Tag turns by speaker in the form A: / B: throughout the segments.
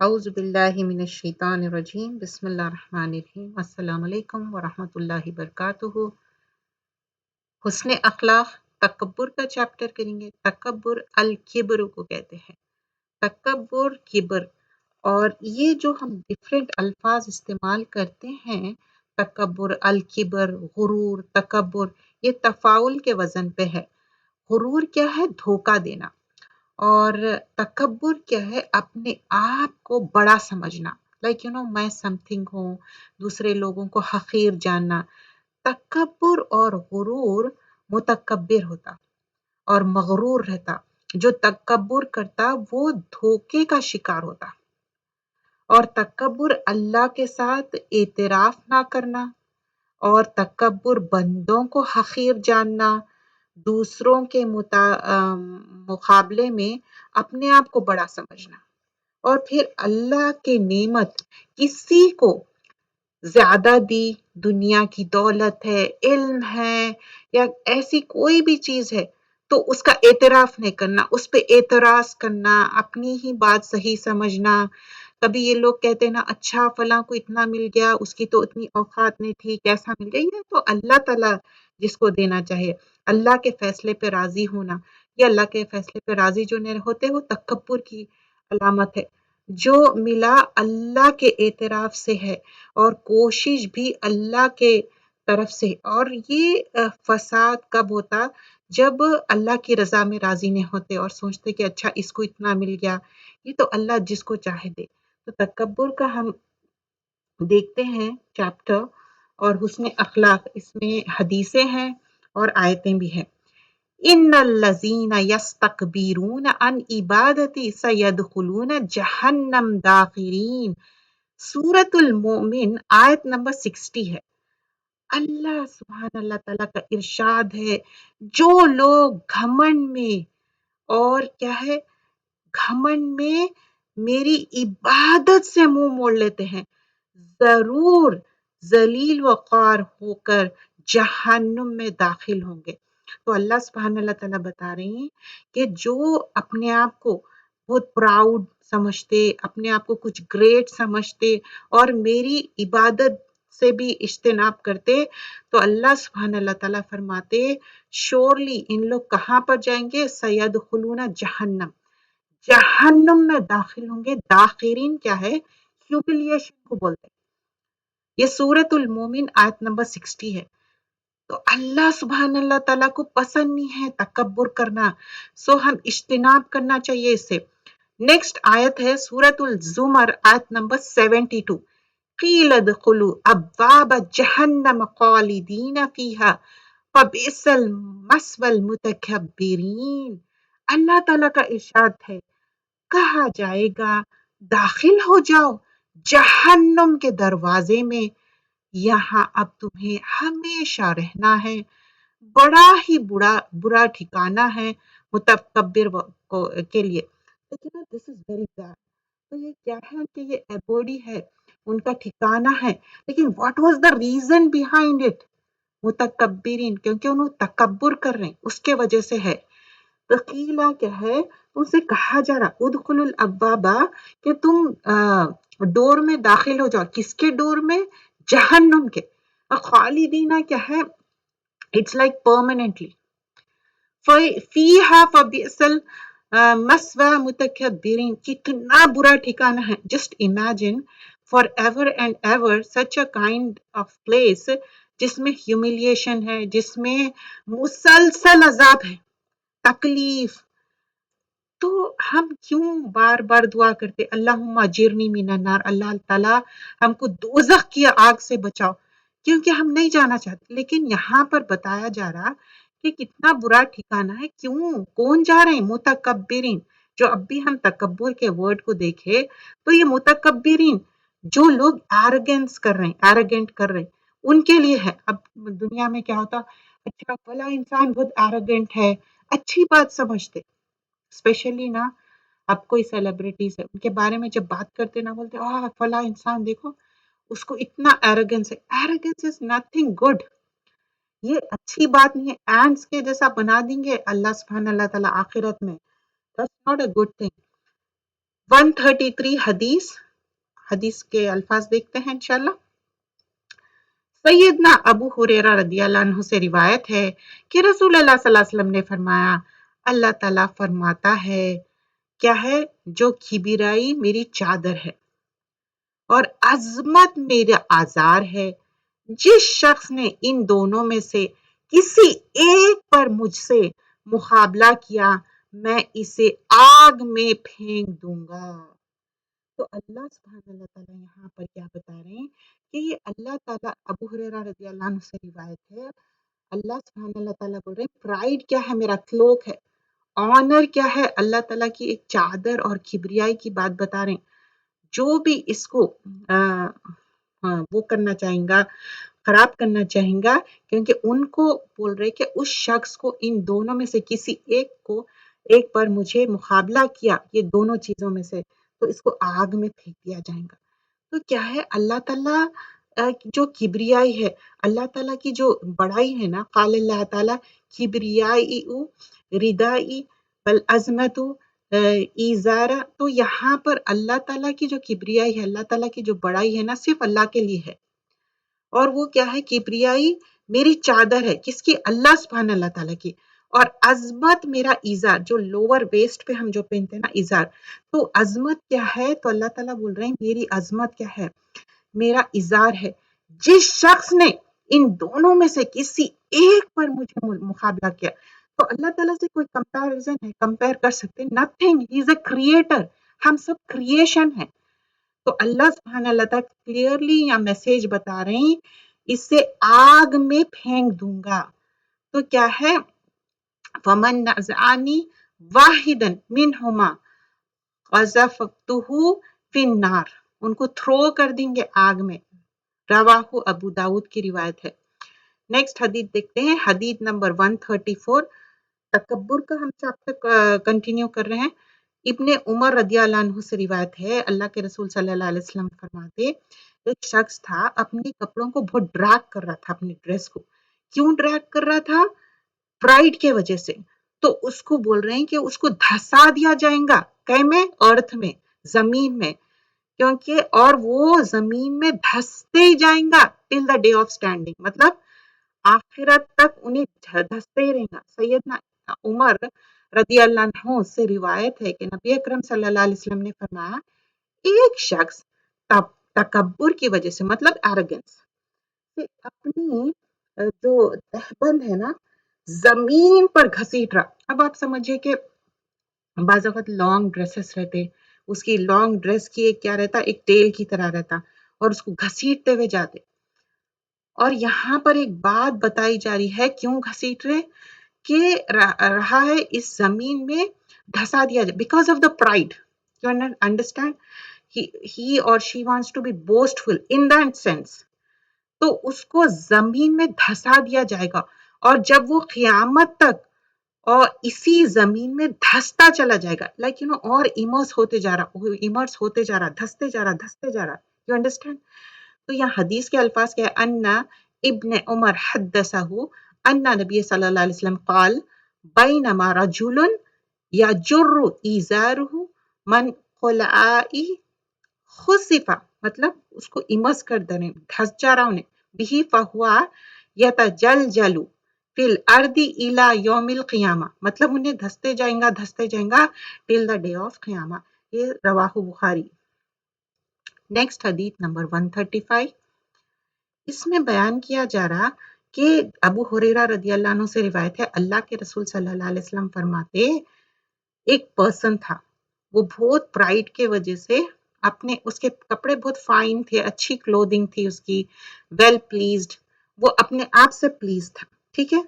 A: اعوذ باللہ من الشیطان الرجیم بسم اللہ الرحمن الرحیم السلام علیکم ورحمۃ اللہ وبرکاتہ۔ حسن اخلاق تکبر کا چیپٹر کریں گے۔ تکبر الکبر کو کہتے ہیں، تکبر کبر، اور یہ جو ہم ڈفرینٹ الفاظ استعمال کرتے ہیں، تکبر الکبر، غرور، تکبر، یہ تفاعل کے وزن پہ ہے۔ غرور کیا ہے؟ دھوکہ دینا، اور تکبر کیا ہے؟ اپنے آپ کو بڑا سمجھنا، لائک میں سم تھنگ ہوں، دوسرے لوگوں کو حقیر جاننا۔ تکبر اور غرور، متکبر ہوتا اور مغرور رہتا، جو تکبر کرتا وہ دھوکے کا شکار ہوتا۔ اور تکبر اللہ کے ساتھ اعتراف نہ کرنا، اور تکبر بندوں کو حقیر جاننا، دوسروں کے مقابلے میں اپنے آپ کو بڑا سمجھنا، اور پھر اللہ کی نعمت کسی کو زیادہ دی، دنیا کی دولت ہے، علم ہے، یا ایسی کوئی بھی چیز ہے، تو اس کا اعتراف نہیں کرنا، اس پہ اعتراض کرنا، اپنی ہی بات صحیح سمجھنا۔ کبھی یہ لوگ کہتے ہیں نا، اچھا فلاں کو اتنا مل گیا، اس کی تو اتنی اوقات نہیں تھی، کیسا مل گیا؟ یہ تو اللہ تعالیٰ جس کو دینا چاہے، اللہ کے فیصلے پہ راضی ہونا، یہ اللہ کے فیصلے پہ راضی جو نہیں ہوتے، وہ تکبر کی علامت ہے۔ جو ملا اللہ کے اعتراف سے ہے، اور کوشش بھی اللہ کے طرف سے۔ اور یہ فساد کب ہوتا؟ جب اللہ کی رضا میں راضی نہیں ہوتے اور سوچتے کہ اچھا اس کو اتنا مل گیا، یہ تو اللہ جس کو چاہے دے۔ تو تکبر کا ہم دیکھتے ہیں چیپٹر، اور حسن اخلاق، اس میں حدیثیں ہیں اور آیتیں بھی ہیں۔ ان الذین یستکبرون عن عبادتی سیدخلون جہنم داخرین۔ سورۃ المومن آیت نمبر 60 ہے۔ اللہ سبحان اللہ تعالیٰ کا ارشاد ہے، جو لوگ گھمنڈ میں، اور کیا ہے، گھمنڈ میں میری عبادت سے منہ موڑ لیتے ہیں، ضرور ذلیل وقار ہو کر جہنم میں داخل ہوں گے۔ تو اللہ سبحانہ اللہ تعالیٰ بتا رہے ہیں کہ جو اپنے آپ کو بہت پراؤڈ سمجھتے، اپنے آپ کو کچھ گریٹ سمجھتے، اور میری عبادت سے بھی اجتناب کرتے، تو اللہ سبحانہ اللہ تعالیٰ فرماتے شورلی ان لوگ کہاں پر جائیں گے؟ سیدخلون جہنم، جہنم میں داخل ہوں گے۔ داخرین کیا ہے؟ ہیوملیشن کو بولتے ہیں۔ یہ سورۃ المومن آیت نمبر 60 ہے۔ تو اللہ سبحان اللہ تعالیٰ کو پسند نہیں ہے تکبر کرنا، سو ہم اجتناب کرنا چاہیے اس سے۔ نیکسٹ آیت ہے سورۃ الزمر آیت نمبر 72۔ قیل ادخلوا ابواب جہنم خالدین فیہا فبئس المثوی المتکبرین۔ اللہ تعالیٰ کا ارشاد ہے، کہا جائے گا داخل ہو جاؤ جہنم کے دروازے میں، یہاں اب تمہیں ہمیشہ رہنا ہے، بڑا ہی برا ٹھکانہ ہے متکبر کے لیے۔ لیکن دس از ویری بیڈ۔ تو یہ کیا ہے کہ یہ ایبوڈی ہے، ان کا ٹھکانہ ہے، لیکن what was the reason behind it? متکبرین، کیونکہ انہوں تکبر کر رہے ہیں، اس کے وجہ سے ہے۔ تقیلہ کیا ہے؟ ان سے کہا جا رہا ادخل الابوابا، کہ تم ڈور میں داخل ہو جاؤ۔ کس کے ڈور میں؟ جہنم کے۔ خالدینہ کیا ہے؟ It's like permanently. فیہا فبئس المثوی متکبرین، کتنا برا ٹھکانہ ہے۔ Just imagine for ever and ever such a kind of place, جس میں ہیوملیشن ہے، جس میں مسلسل عذاب ہے، تکلیف۔ تو ہم کیوں بار بار دعا کرتے اللہم اجرنی من النار، اللہ تعالیٰ ہم کو دوزخ کی آگ سے بچاؤ، کیونکہ ہم نہیں جانا چاہتے۔ لیکن یہاں پر بتایا جا رہا کہ کتنا برا ٹھکانہ ہے، کیوں، کون جا رہے ہیں؟ متکبرین۔ جو اب بھی ہم تکبر کے ورڈ کو دیکھے تو یہ متکبرین، جو لوگ ایروگنس کر رہے ہیں، ایروگنٹ کر رہے ہیں، ان کے لیے ہے۔ اب دنیا میں کیا ہوتا، اچھا فلاں انسان بہت ایروگنٹ ہے، اچھی بات سمجھتے، اسپیشلی نا اب کوئی سیلیبریٹیز ہے، ان کے بارے میں جب بات کرتے نا، بولتے فلاں انسان دیکھو اس کو اتنا ایروگنس ہے۔ ایروگنس از نتھنگ گڈ، یہ اچھی بات نہیں ہے۔ اینٹس کے جیسا بنا دیں گے اللہ سبحانہ اللہ تعالیٰ آخرت میں، that's not a good thing۔ 133 حدیث کے الفاظ دیکھتے ہیں انشاءاللہ۔ سیدنا ابو ہریرہ رضی اللہ عنہ سے روایت ہے کہ رسول اللہ صلی اللہ علیہ وسلم نے فرمایا، اللہ تعالیٰ فرماتا ہے، کیا ہے؟ جو کبریائی میری چادر ہے اور عظمت میرا آزار ہے، جس شخص نے ان دونوں میں سے کسی ایک پر مجھ سے مقابلہ کیا، میں اسے آگ میں پھینک دوں گا۔ تو اللہ سبحانہ اللہ تعالیٰ یہاں پر کیا بتا رہے ہیں کہ یہ اللہ تعالیٰ، ابو ہریرہ رضی اللہ عنہ سے روایت ہے، اللہ سبحانہ اللہ تعالیٰ بول رہے ہیں پرائڈ کیا ہے، میرا کلوک ہے، آنر کیا ہے، اللہ تعالیٰ کی ایک چادر اور کبریائی کی بات بتا رہے ہیں۔ جو بھی اس کو وہ کرنا چاہیں گا، خراب کرنا چاہیں گا، کیونکہ ان کو بول رہے کہ اس شخص کو ان دونوں میں سے کسی ایک پر مجھے مقابلہ کیا، یہ دونوں چیزوں میں سے، تو اس کو آگ میں پھینک دیا جائے گا۔ تو کیا ہے، اللہ تعالیٰ جو کبریائی ہے، اللہ تعالیٰ کی جو بڑائی ہے نا، قال اللہ تعالیٰ کبریائی ردائی بالعظمت ایزارہ، تو یہاں پر اللہ تعالیٰ کی جو کبریائی ہے، اللہ تعالیٰ کی جو بڑائی ہے نا، صرف اللہ کے لیے ہے، اور وہ کیا ہے، کبریائی میری چادر ہے، کس کی؟ اللہ سبحانہ اللہ تعالیٰ کی، اور عظمت میرا ایزار، جو لوور ویسٹ پہ ہم جو پہنتے ہیں نا ایزار، تو عظمت کیا ہے؟ تو اللہ تعالیٰ بول رہے ہیں میری عظمت کیا ہے، میرا ایزار ہے، جس شخص نے ان دونوں میں سے کسی ایک پر مجھے مقابلہ کیا، تو اللہ تعالیٰ سے کوئی کمپیریزن ہے، کمپیئر کر سکتے؟ Nothing, he is a creator, ہم سب کریشن ہیں۔ تو اللہ سبحانہ اللہ تعالیٰ کلیئرلی یا میسج بتا رہے ہیں، اسے آگ میں پھینک دوں گا۔ تو کیا ہے، فمن نزعنی واحدا منہما قذفته فی النار، ان کو تھرو کر دیں گے آگ میں۔ رواہ ابو داؤد کی روایت ہے۔ نیکسٹ حدیث دیکھتے ہیں، حدیث نمبر 134، تکبر کا ہم چیپٹر کنٹینیو کر رہے ہیں۔ ابن عمر رضی اللہ عنہ سے روایت ہے، اللہ کے رسول صلی اللہ علیہ وسلم فرماتے، ایک شخص تھا اپنے کپڑوں کو بہت ڈریگ کر رہا تھا، اپنی ڈریس کو۔ کیوں ڈریگ کر رہا تھا؟ پرائڈ کے وجہ سے۔ تو اس کو بول رہے ہیں کہ اس کو دھسا دیا جائے گا، کہیں میں؟ ارتھ میں، زمین میں، کیونکہ اور وہ زمین میں دھستے ہی جائیں گا till the day of standing, مطلب آخرت تک انہیں دھستے ہی رہیں گا۔ سیدنا عمر رضی اللہ عنہ سے روایت ہے کہ نبی اکرم صلی اللہ علیہ وسلم نے فرمایا، ایک شخص تکبر کی وجہ سے، مطلب ایروگنس سے، اپنی جو تہبند ہے نا، زمین پر گھسیٹ رہا۔ اب آپ سمجھے کہ بعض اوقات لانگ ڈریسز رہتے، اس کی لانگ ڈریس کی ایک کیا رہتا، ایک ٹیل کی طرح رہتا، اور اس کو گھسیٹتے ہوئے جاتے۔ اور یہاں پر ایک بات بتائی جا رہی ہے، کیوں گھسیٹ رہے؟ کہ رہا ہے اس زمین میں دھسا دیا جائے، because of the pride, you understand, he اور she wants to be boastful in that sense, تو اس کو زمین میں دھسا دیا جائے گا، اور جب وہ قیامت تک اور اسی زمین میں دھستا چلا جائے گا، لائک اور ایمرس ہوتے جا رہا، دھستے جا رہا، یو انڈرسٹینڈ۔ تو یہاں حدیث کے الفاظ کیا ہے، ان ابن عمر حدثہ ان نبی صلی اللہ علیہ وسلم قال بینما رجل یجر ایزارہ من قلعائی خصفہ، مطلب اس کو امس کر دینے، دھس جا رہا انہیں، بھی فہوا یتجلجل فی الارض الی یوم القیامہ، مطلب انہیں دھستے جائیں گا ٹل دا ڈے آف قیامہ۔ یہ رواہ بخاری۔ نیکسٹ حدیث نمبر 135، اس میں بیان کیا جا رہا کہ ابو ہریرہ رضی اللہ عنہ سے روایت ہے، اللہ کے رسول صلی اللہ علیہ وسلم فرماتے، ایک پرسن تھا، وہ بہت پرائڈ کے وجہ سے اس کے کپڑے بہت فائن تھے، اچھی کلودنگ تھی اس کی، ویل پلیزڈ، وہ اپنے آپ سے پلیز تھا، ٹھیک ہے۔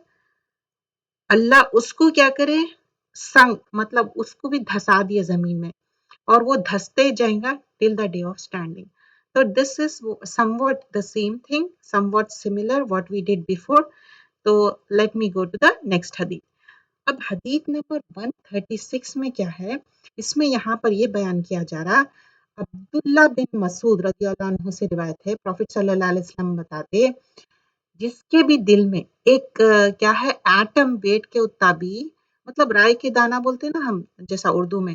A: اللہ اس کو کیا کرے، سنگ، مطلب اس کو بھی دھسا دیا زمین میں، اور وہ دھستے جائیں گا till the day of standing. تو this is somewhat the same thing, somewhat similar what we did before. تو let me go to the next حدیث۔ اب حدیث نمبر 136 میں کیا ہے، اس میں یہاں پر یہ بیان کیا جا رہا، عبداللہ بن مسعود رضی اللہ عنہ سے روایت ہے، پروفٹ صلی اللہ علیہ وسلم بتاتے، جس کے بھی دل میں ایک کیا ہے، ایٹم ویٹ کے مطابق، مطلب رائے کے دانہ بولتے ہیں نا ہم، جیسا اردو میں،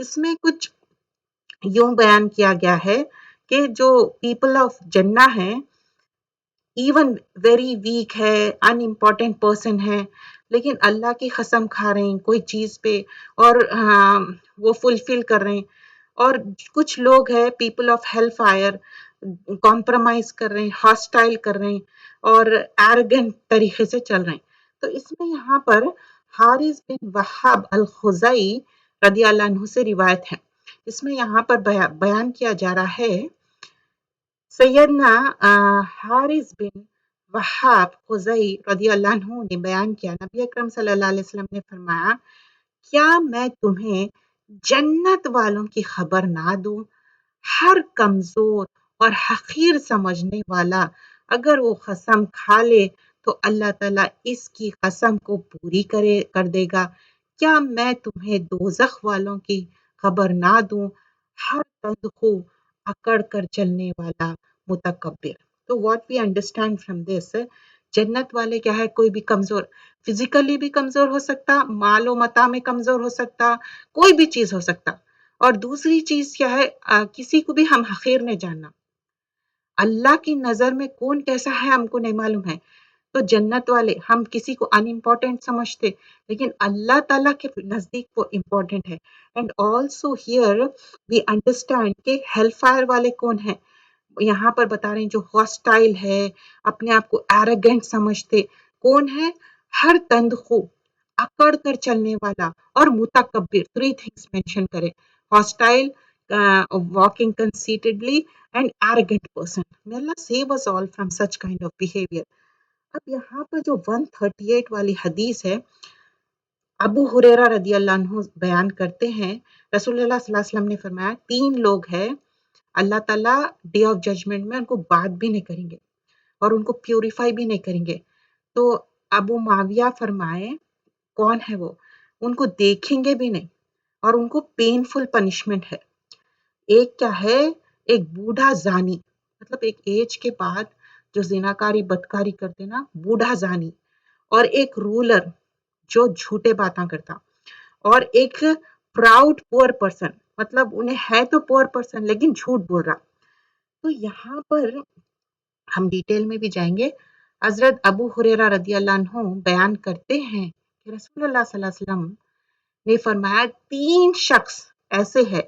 A: اس میں کچھ یوں بیان کیا گیا ہے کہ جو پیپل آف جنہ ہیں ایون ویری ویک ہے، ان امپورٹنٹ پرسن ہے، لیکن اللہ کی قسم کھا رہے ہیں کوئی چیز پہ اور وہ فلفل کر رہے ہیں، اور کچھ لوگ ہیں people of hell fire compromise کر رہے ہیں، ہاسٹائل کر رہے ہیں اور ایروگنٹ طریقے سے چل رہے ہیں. تو اس میں یہاں پر حارث بن وہاب الخزائی رضی اللہ عنہ سے روایت ہے. اس میں یہاں پر بیان کیا جا رہا ہے سیدنا حارث بن وہاب خزائی رضی اللہ عنہ نے بیان کیا، نبی اکرم صلی اللہ علیہ وسلم نے فرمایا، کیا میں تمہیں جنت والوں کی خبر نہ دوں؟ ہر کمزور اور حقیر سمجھنے والا اگر وہ قسم کھا لے تو اللہ تعالیٰ اس کی قسم کو پوری کر دے گا. کیا میں تمہیں دوزخ والوں کی خبر نہ دوں؟ ہر تندخو اکڑ کر چلنے والا متکبر. تو what we understand from this, جنت والے کیا ہے؟ کوئی بھی کمزور، فزیکلی بھی کمزور ہو سکتا، مال و متا میں کمزور ہو سکتا، کوئی بھی چیز ہو سکتا. اور دوسری چیز کیا ہے؟ کسی کو بھی ہم حقیر نہیں جاننا. اللہ کی نظر میں کون کیسا ہے ہم کو نہیں معلوم ہے. تو جنت والے ہم کسی کو ان امپورٹنٹ سمجھتے، لیکن اللہ تعالیٰ کے نزدیک وہ امپورٹنٹ ہے. And also here we understand کہ ہیل فائر والے کون ہیں. یہاں پر بتا رہے ہیں جو ہاسٹائل ہے، اپنے آپ کو ایروگنٹ سمجھتے، کون ہے؟ ہر تندخو، اکڑ کر چلنے والا اور متکبر. 3 things mention کرے: hostile, walking conceitedly and arrogant person. May Allah save us all from such kind of behavior. اب یہاں پر جو 138 والی حدیث ہے، ابو ہریرہ رضی اللہ عنہ بیان کرتے ہیں، رسول اللہ صلی اللہ علیہ وسلم نے فرمایا 3 لوگ ہیں اللہ تعالیٰ ڈے آف ججمنٹ میں ان کو بات بھی نہیں کریں گے اور ان کو پیوریفائی بھی نہیں کریں گے. تو ابو معاویہ فرمائے کون ہے وہ؟ ان کو دیکھیں گے بھی نہیں اور ان کو پینفل پنشمنٹ ہے. ایک کیا ہے؟ ایک بوڑھا زانی، مطلب ایک ایج کے بعد جو زناکاری بدکاری کرتے نا، بوڑھا زانی. اور ایک رولر جو جھوٹے باتاں کرتا، اور ایک پراؤڈ پور پرسن، مطلب انہیں ہے تو پور پرسن لیکن جھوٹ بول رہا. تو یہاں پر ہم ڈیٹیل میں بھی جائیں گے. حضرت ابو ہریرہ رضی اللہ عنہ بیان کرتے ہیں کہ رسول اللہ صلی اللہ علیہ وسلم نے فرمایا 3 شخص ایسے ہیں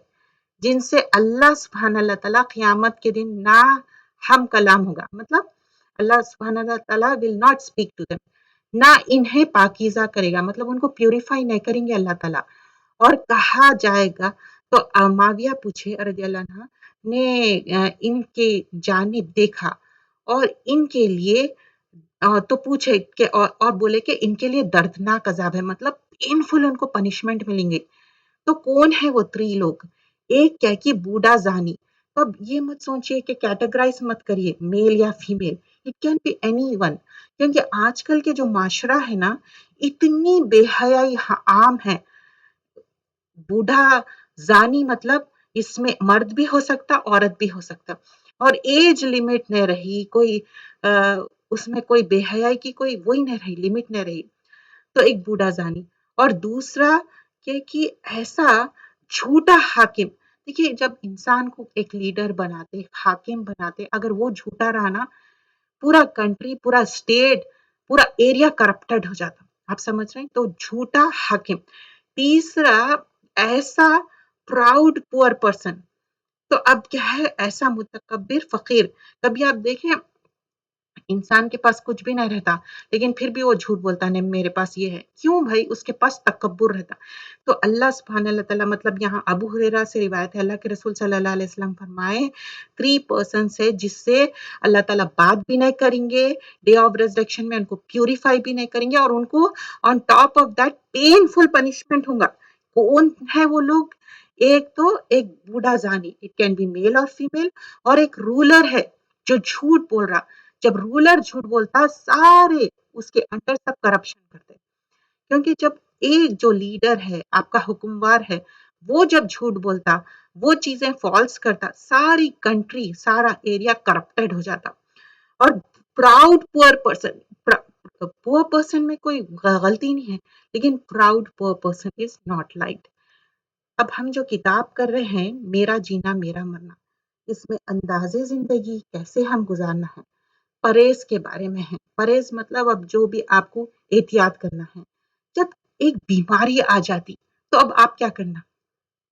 A: جن سے اللہ سبحانہ اللہ تعالیٰ قیامت کے دن نہ ہم کلام ہوگا، مطلب اللہ سبحانہ اللہ تعالیٰ will not speak to them، نہ انہیں پاکیزہ کرے گا، مطلب ان کو پیوریفائی نہیں کریں گے اللہ تعالیٰ. اور کہا جائے گا تو معاویہ پوچھے رضی اللہ عنہ نے ان کے جانب دیکھا اور ان کے لیے تو پوچھے کہ اور بولے کہ ان کے لیے دردناک عذاب ہے، مطلب پینفل ان کو پنشمنٹ ملیں گے. تو کون ہے وہ 3 لوگ؟ ایک کیا کہ بوڑھا زانی. تو اب یہ مت سوچئے کہ کیٹیگرائز مت کریے میل یا female, it can be anyone. کیونکہ آج کل کے جو معاشرہ ہے نا، اتنی بے حیائی عام ہے. بوڑھا زانی مطلب اس میں مرد بھی ہو سکتا، عورت بھی ہو سکتا، اور ایج لمٹ نہیں رہی، کوئی اس میں کوئی بے حیائی کی کوئی وہی نہیں رہی، لمٹ نہیں رہی. تو ایک بوڑھا زانی، اور دوسرا کہ ایسا جھوٹا حاکم. دیکھیے جب انسان کو ایک لیڈر بناتے، حاکم بناتے، اگر وہ جھوٹا رہا نا، پورا کنٹری، پورا اسٹیٹ، پورا ایریا کرپٹڈ ہو جاتا. آپ سمجھ رہے ہیں؟ تو جھوٹا حاکم. تیسرا ایسا پراؤڈ پور پرسن. تو اب کیا ہے؟ ایسا متکبر فقیر. کبھی آپ دیکھیں انسان کے پاس کچھ بھی نہیں رہتا لیکن پھر بھی وہ جھوٹ بولتا نہیں میرے پاس یہ ہے. کیوں بھائی؟ اس کے پاس تکبر رہتا. تو اللہ سبحانہ اللہ تعالیٰ، مطلب یہاں ابو ہریرہ سے روایت ہے، اللہ کے رسول صلی اللہ علیہ وسلم فرمائے 3 persons ہے جس سے اللہ تعالیٰ بات بھی نہیں کریں گے، ڈے آف ریزریکشن میں ان کو پیوریفائی بھی نہیں کریں گے، اور ان کو on top of that painful punishment ہوگا. کون ہے وہ لوگ؟ ایک تو ایک بوڑھا زانی، اٹ کین بی میل اور فیمیل، اور ایک رولر ہے جو جھوٹ بول رہا. جب رولر جھوٹ بولتا سارے اس کے انڈر سب کرپشن کرتے. کیونکہ جب ایک جو لیڈر ہے، آپ کا حکموار ہے، وہ جب جھوٹ بولتا، وہ چیزیں فالس کرتا، ساری کنٹری، سارا ایریا کرپٹڈ ہو جاتا. اور proud poor person, poor person میں کوئی غلطی نہیں ہے لیکن proud poor person is not liked. اب ہم جو کتاب کر رہے ہیں میرا جینا میرا مرنا، اس میں انداز زندگی کیسے ہم گزارنا ہے، پرہیز کے بارے میں ہے۔ پرہیز مطلب اب جو بھی آپ کو احتیاط کرنا ہے۔ جب ایک بیماری آ جاتی تو اب آپ کیا کرنا؟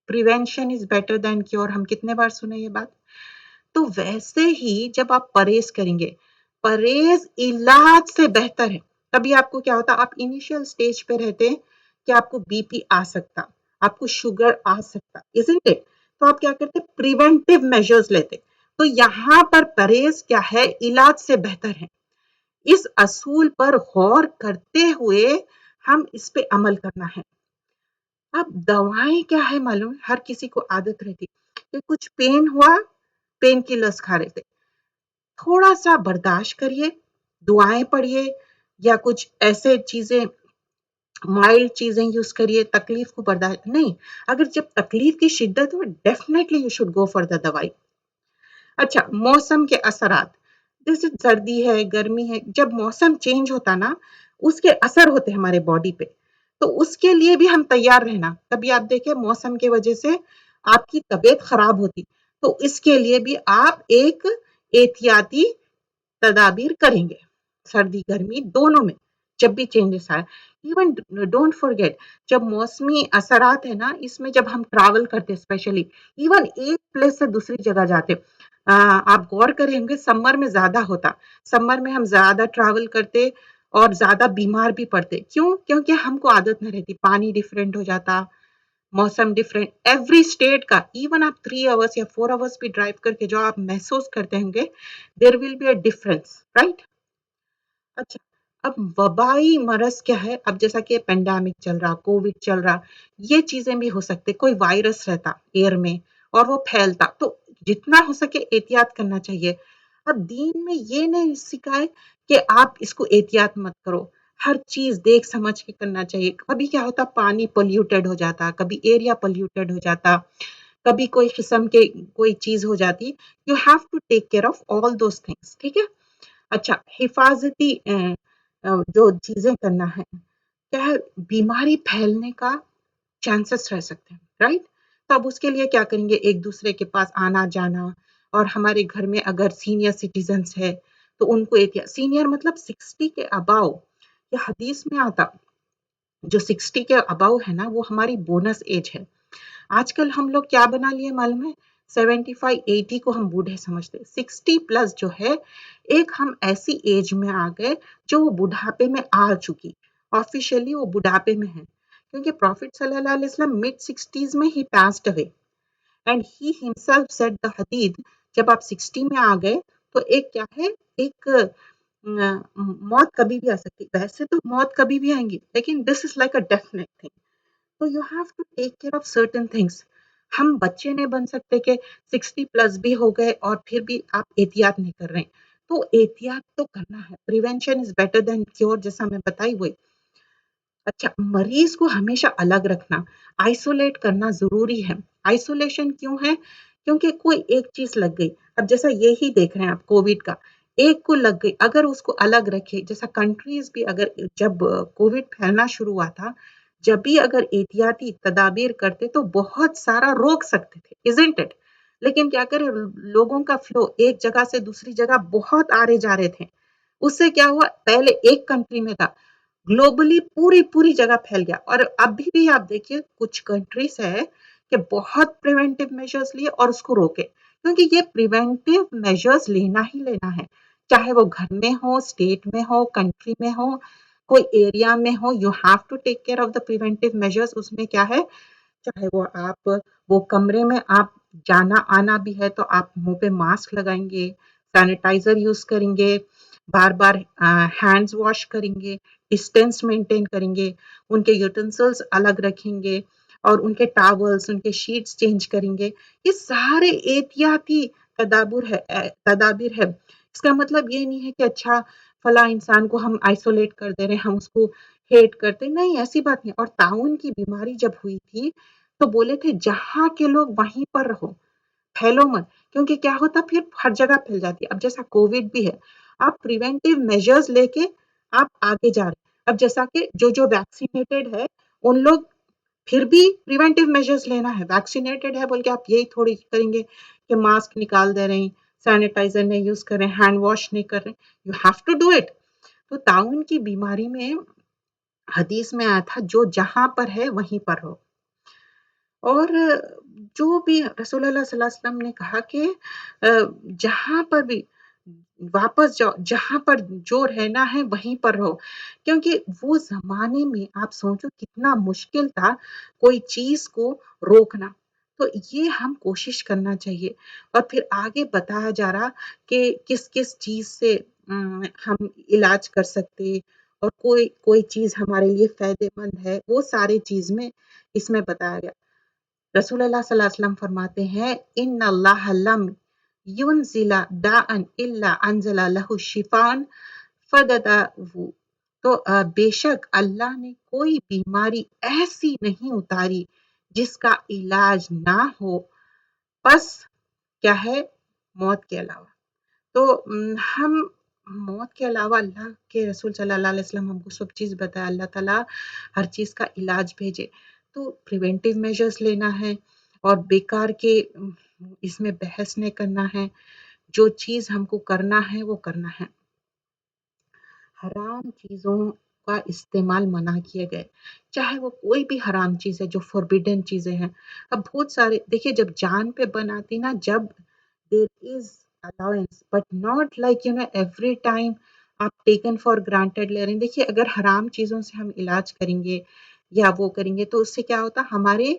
A: Prevention is better than cure, ہم کتنے بار سنے یہ بات؟ تو ویسے ہی جب آپ پرہیز کریں گے، پرہیز علاج سے بہتر ہے۔ کبھی آپ کو کیا ہوتا، آپ انیشیل سٹیج پہ رہتے کہ آپ کو بی پی آ سکتا، آپ کو شوگر آ سکتا، isn't it؟ تو آپ کیا کرتے؟ پریونٹیو میجرز لیتے۔ تو یہاں پر پرہیز کیا ہے؟ علاج سے بہتر ہے۔ اس اصول پر غور کرتے ہوئے ہم اس پہ عمل کرنا ہے۔ اب دوائیں کیا ہے معلوم ہے؟ ہر کسی کو عادت رہتی کہ کچھ پین ہوا، پین کلرز کھا لیتے۔ تھوڑا سا برداشت کریے، دعائیں پڑھیے، یا کچھ ایسے چیزیں مائلڈ چیزیں یوز کریے، تکلیف کو برداشت نہیں۔ اگر جب تکلیف کی شدت ہو، definitely you should go for the دوائی۔ اچھا، موسم کے اثرات، جیسے سردی ہے، گرمی ہے، جب موسم چینج ہوتا نا، اس کے اثر ہوتے ہیں ہمارے باڈی پہ، تو اس کے لیے بھی ہم تیار رہنا۔ کبھی آپ دیکھیں موسم کی وجہ سے آپ کی طبیعت خراب ہوتی، تو اس کے لیے بھی آپ ایک احتیاطی تدابیر کریں گے، سردی گرمی دونوں میں جب بھی چینجز آئے۔ ایون ڈونٹ forget، جب موسمی اثرات ہے نا، اس میں جب ہم ٹریول کرتے اسپیشلی، ایون ایک پلیس سے دوسری جگہ جاتے، آپ غور کریں گے سمر میں زیادہ ہوتا، سمر میں ہم زیادہ ٹریول کرتے اور زیادہ بیمار بھی پڑتے۔ کیوں؟ کیونکہ ہم کو عادت نہ رہتی، پانی ڈیفرنٹ ہو جاتا، موسم ڈفرینٹ ایوری اسٹیٹ کا۔ ایون آپ 3 hours یا 4 hours بھی ڈرائیو کر کے جو آپ محسوس کرتے ہوں گے، there will be a difference, right? اچھا، اب وبائی مرض کیا ہے؟ اب جیسا کہ پینڈیمک چل رہا، کووڈ چل رہا، یہ چیزیں بھی ہو سکتے، کوئی وائرس رہتا ایئر میں اور وہ پھیلتا، تو جتنا ہو سکے احتیاط کرنا چاہیے۔ اب دین میں یہ نہیں سکھائے کہ آپ اس کو احتیاط مت کرو، ہر چیز دیکھ سمجھ کے کرنا چاہیے۔ کبھی کیا ہوتا، پانی پولیوٹیڈ ہو جاتا، کبھی ایریا پولیوٹیڈ ہو جاتا، کبھی کوئی قسم کے کوئی چیز ہو جاتی، you have to take care of all those things, ٹھیک ہے؟ اچھا، حفاظتی جو چیزیں کرنا ہے، کیا ہے؟ بیماری پھیلنے کا چانسز رہ سکتے ہیں، رائٹ؟ تو اب اس کے لیے کیا کریں گے؟ ایک دوسرے کے پاس آنا جانا، اور ہمارے گھر میں اگر سینئر سٹیزنس ہے تو ان کو احتیاط، سینئر مطلب 60 کے اباؤ، یہ حدیث میں آتا، جو 60 کے اباؤ ہے نا، وہ ہماری بونس ایج ہے۔ آج کل ہم لوگ کیا بنا لیے معلوم ہے؟ 75 80 کو ہم بوڑھے سمجھتے، 60 پلس جو ہے، ایک ہم ایسی ایج میں آ گئے جو وہ بڑھاپے میں آ چکی، آفیشیلی وہ بڑھاپے میں ہے، کیونکہ پروفٹ صلی اللہ علیہ وسلم mid 60s میں ہی passed away and he himself said the حدید، جب آپ 60 میں آ گئے تو ایک کیا ہے، ایک موت کبھی بھی آ سکتی، ویسے تو موت کبھی بھی آئیں گی، لیکن this is like a definite thing۔ تو you have to take care of certain things. ہم بچے نہیں بن سکتے کہ 60 پلس بھی ہو گئے اور پھر بھی آپ احتیاط نہیں کر رہے ہیں، تو احتیاط تو کرنا ہے۔ Prevention is better than cure, جیسا میں بتائی ہوئی۔ اچھا، مریض کو ہمیشہ الگ رکھنا، آئسولیٹ کرنا ضروری ہے۔ آئسولیشن کیوں ہے؟ کیونکہ کوئی ایک چیز لگ گئی، اب جیسا یہی دیکھ رہے ہیں آپ کووڈ کا، ایک کو لگ گئی، اگر اس کو الگ رکھے، جیسا کنٹریز بھی اگر جب کووڈ پھیلنا شروع ہوا تھا، جب بھی اگر احتیاطی تدابیر کرتے تو بہت سارا روک سکتے تھے، isn't it؟ لیکن کیا کرے، لوگوں کا فلو ایک جگہ سے دوسری جگہ بہت آ رہے جا رہے تھے، اس سے کیا ہوا، پہلے ایک کنٹری میں تھا، گلوبلی پوری جگہ پھیل گیا، اور ابھی بھی آپ دیکھیے کچھ کنٹریز ہے کہ بہت پریونٹیو میجرز لیے اور اس کو روکے، کیونکہ یہ پریونٹیو میجرز لینا ہی لینا ہے، چاہے وہ گھر میں ہو، اسٹیٹ میں ہو، کنٹری میں ہو، کوئی ایریا میں ہو، you have to take care of the preventive measures. اس میں کیا ہے، چاہے وہ آپ وہ کمرے میں آپ جانا آنا بھی ہے تو آپ منہ پہ ماسک لگائیں گے، سینیٹائزر یوز کریں گے، بار بار ہینڈز واش کریں گے، ڈسٹینس مینٹین کریں گے، ان کے یوٹنسلس الگ رکھیں گے، اور ان کے ٹاولس، ان کے شیٹس چینج کریں گے۔ یہ سارے احتیاطی تدابیر ہے۔ اس کا مطلب یہ نہیں ہے کہ اچھا فلاں انسان کو ہم آئسولیٹ کر دے رہے ہیں، ہم اس کو ہیٹ کرتے، نہیں، ایسی بات نہیں۔ اور تعاون کی بیماری جب ہوئی تھی تو بولے تھے جہاں کے لوگ وہیں پر رہو، پھیلو مت، کیونکہ کیا ہوتا پھر ہر جگہ پھیل جاتی۔ اب جیسا کووڈ بھی ہے، آپ پریونٹیو میجرز لے کے آپ آگے جا رہے ہیں۔ اب جیسا کہ جو ویکسینیٹڈ ہے ان لوگ پھر بھی پریونٹیو میجرز لینا ہے. ویکسینیٹڈ ہے بول کے آپ یہی تھوڑی کریں گے کہ ماسک نکال دے رہے ہیں، سینیٹائزر نہیں یوز کر رہے ہیں، ہینڈ واش نہیں کر رہے ہیں. You have to do it. تو تعاون کی بیماری میں حدیث میں آیا تھا جو جہاں پر ہے وہیں پر ہو. اور جو بھی رسول اللہ صلی اللہ علیہ وسلم نے کہا کہ جہاں پر بھی واپس جاؤ، جہاں پر جو رہنا ہے وہیں پر رہو. کیونکہ وہ زمانے میں آپ سوچو کتنا مشکل تھا کوئی چیز کو روکنا. تو یہ ہم کوشش کرنا چاہیے. اور پھر آگے بتایا جا رہا کہ کس کس چیز سے ہم علاج کر سکتے اور کوئی چیز ہمارے لیے فائدے مند ہے، وہ سارے چیز میں اس میں بتایا گیا. رسول اللہ صلی اللہ علیہ وسلم فرماتے ہیں ان اللہ لم ينزل داء الا انزل له شفاء فدداه. تو بے شک اللہ نے کوئی بیماری ایسی نہیں اتاری جس کا علاج نہ ہو، بس کیا ہے؟ موت کے علاوہ. تو ہم موت کے علاوہ اللہ کے رسول صلی اللہ علیہ وسلم ہم کو سب چیز بتایا، اللہ تعالیٰ ہر چیز کا علاج بھیجے. تو پریونٹیو میجرز لینا ہے اور بیکار کے اس میں بحث نہیں کرنا ہے. جو چیز ہم کو کرنا ہے وہ کرنا ہے. حرام چیزوں کا استعمال منع کیے گئے، چاہے وہ کوئی بھی حرام چیز ہے جو فوربیڈن چیزیں ہیں. اب بہت سارے دیکھیے جب جان پہ بناتی نا، جب دیر از allowance but not like every time آپ taken for granted لے رہے ہیں. دیکھیے اگر حرام چیزوں سے ہم علاج کریں گے یا وہ کریں گے تو اس سے کیا ہوتا؟ ہمارے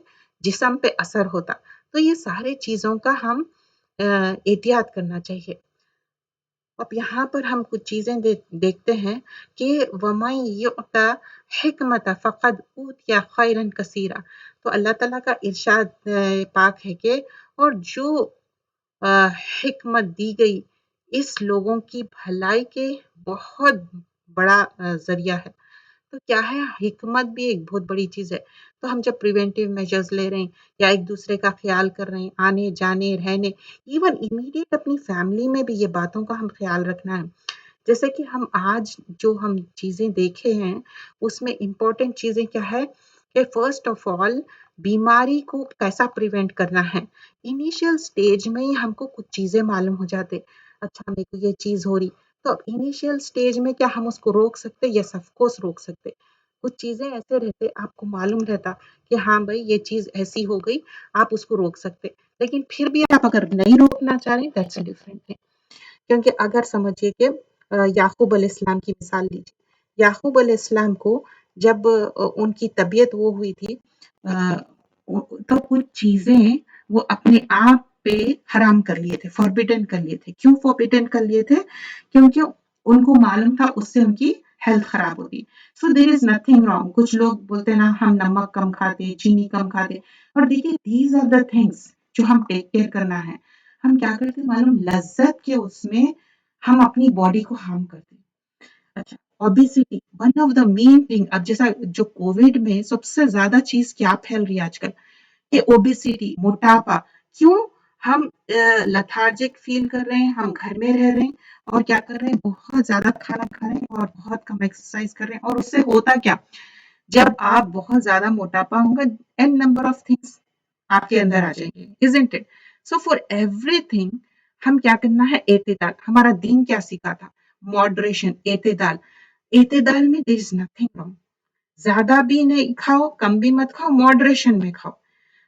A: جسم پہ اثر ہوتا. تو یہ سارے چیزوں کا ہم احتیاط کرنا چاہیے. اب یہاں پر ہم کچھ چیزیں دیکھتے ہیں کہ وَمَن يُؤْتَ حِکْمَتَ فَقَدْ أُوتِیَ خَیْرًا کَثِیرًا. تو اللہ تعالیٰ کا ارشاد پاک ہے کہ اور جو حکمت دی گئی اس لوگوں کی بھلائی کے بہت بڑا ذریعہ ہے. تو کیا ہے؟ حکمت بھی ایک بہت بڑی چیز ہے. تو ہم جب پریونٹیو میجرز لے رہے ہیں یا ایک دوسرے کا خیال کر رہے ہیں، آنے جانے رہنے، ایون امیڈیٹ اپنی فیملی میں بھی یہ باتوں کا ہم خیال رکھنا ہے. جیسے کہ ہم آج جو ہم چیزیں دیکھے ہیں اس میں امپورٹنٹ چیزیں کیا ہے کہ فرسٹ آف آل بیماری کو کیسا پریونٹ کرنا ہے. انیشیل سٹیج میں ہی ہم کو کچھ چیزیں معلوم ہو جاتے، اچھا میرے کو یہ چیز ہو رہی. تو انیشیل سٹیج میں کیا ہم اس کو روک سکتے؟ یس آف کورس روک سکتے. کچھ چیزیں ایسے رہتے آپ کو معلوم رہتا کہ ہاں بھائی یہ چیز ایسی ہو گئی، آپ اس کو روک سکتے. لیکن پھر بھی آپ اگر نہیں روکنا چاہ رہے دیٹس اے ڈفرنٹ تھنگ. کیونکہ اگر سمجھیے کہ یعقوب علیہ السلام کی مثال لیجیے. یعقوب علیہ السلام کو جب ان کی طبیعت وہ ہوئی تھی تو کچھ چیزیں وہ اپنے آپ پہ حرام کر لیے تھے، فوربیڈن کر لیے تھے. کیوں فوربیڈن کر لیے تھے؟ کیونکہ ان کو معلوم تھا اس سے ان کی ہیلتھ خراب ہوتی. سو دیر از نتھنگ رانگ. کچھ لوگ بولتے نا ہم نمک کم کھاتے، چینی کم کھاتے. اور دیکھیے دیز آر دا تھنگس جو ہم ٹیک کیئر کرنا ہے. ہم کیا کرتے معلوم؟ لذت کے اس میں ہم اپنی باڈی کو ہارم کرتے. اچھا obesity one of the main thing. اب جیسا جو کووڈ میں سب سے زیادہ چیز کیا پھیل رہی ہے آج کل کہ اوبیسٹی، موٹاپا. کیوں؟ ہم لتھارجک فیل کر رہے ہیں، ہم گھر میں رہ رہے ہیں اور کیا کر رہے ہیں؟ بہت زیادہ کھانا کھا رہے ہیں اور بہت کم ایکسرسائز کر رہے ہیں. اور اس سے ہوتا کیا؟ جب آپ بہت زیادہ موٹاپا ہوں گا n نمبر آف تھنگس آپ کے اندر آ جائیں گے. isn't it? So for everything ہم کیا کرنا ہے؟ اعتدال. ہمارا دین کیا سکھاتا؟ ماڈریشن، اعتدال. اعتدال میں there is nothing wrong. زیادہ بھی نہیں کھاؤ، کم بھی مت کھاؤ، ماڈریشن میں کھاؤ.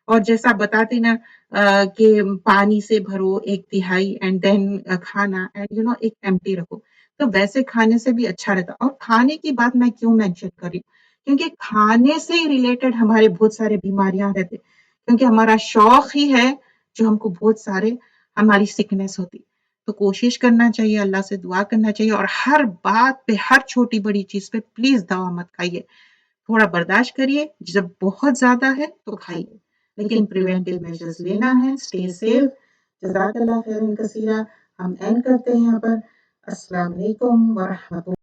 A: اور جیسا بتاتے نا کہ پانی سے بھرو 1/3 اینڈ دین کھانا اینڈ ایک ایمٹی رکھو. تو ویسے کھانے سے بھی اچھا رہتا. اور کھانے کی بات میں کیوں مینشن کر رہی ہوں؟ کیونکہ کھانے سے ہی ریلیٹڈ ہمارے بہت سارے بیماریاں رہتے. کیونکہ ہمارا شوق ہی ہے جو ہم کو بہت سارے ہماری سکنس ہوتی. تو کوشش کرنا چاہیے، اللہ سے دعا کرنا چاہیے. اور ہر بات پہ، ہر چھوٹی بڑی چیز پہ پلیز دوا مت کھائیے. تھوڑا برداشت کریے، جب بہت زیادہ ہے تو کھائیے، لیکن پریونٹیو میجرز لینا ہے. Stay safe. جزاک اللہ خیرا کثیرا. ہم اینڈ کرتے ہیں یہاں پر. السلام علیکم ورحمۃ اللہ.